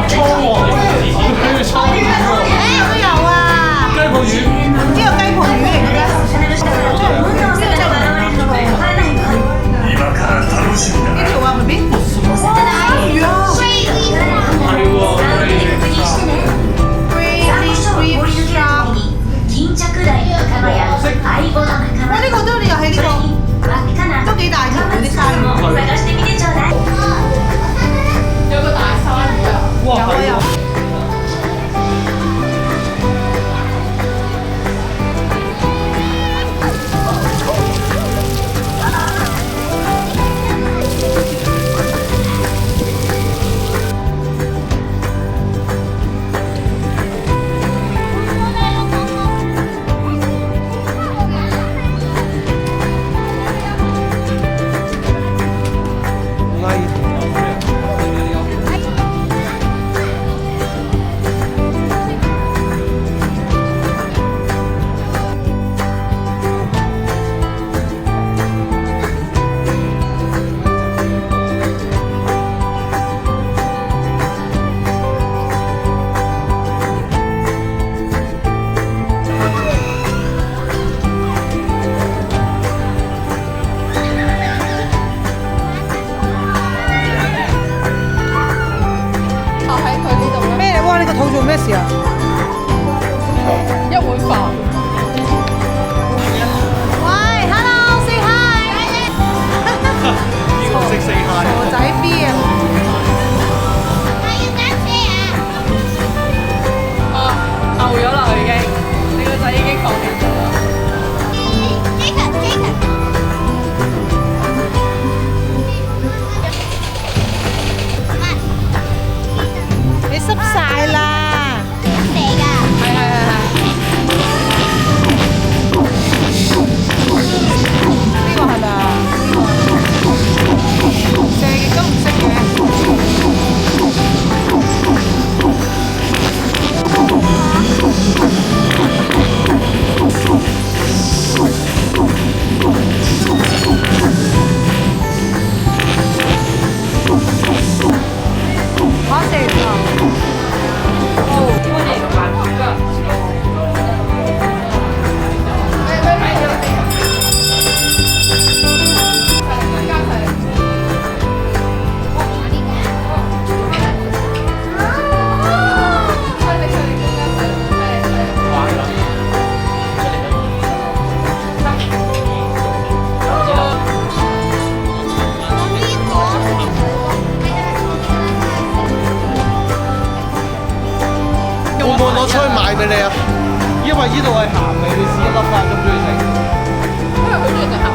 倉喎，佢哋倉魚喎，都有啊，雞泡魚。呢個雞泡魚嚟嘅咩？今から楽しみだ。呢條啊，咪邊？哇，魚啊！係喎，巾着台の仲間や相棒の仲間、哇，呢個都又係呢個，真っ赤な都幾大條嗰啲サルも探してみてちょうだい。有個大鯊魚啊！哇係有啊喎。喺佢呢度咧，咩？哇！呢個肚做咩事啊？一碗飯。喂，Hello，say hi。呢個識四下。傻仔 B 啊！啊，後咗啦已經，你個仔已經放人咗啦。你濕晒啦！係係係係。呢個係咪啊？射極都唔識嘅。我射完啦。會唔會攞出去賣俾你啊？因為呢度係鹹嘅，你試一粒飯咁中意食。因為佢中意食鹹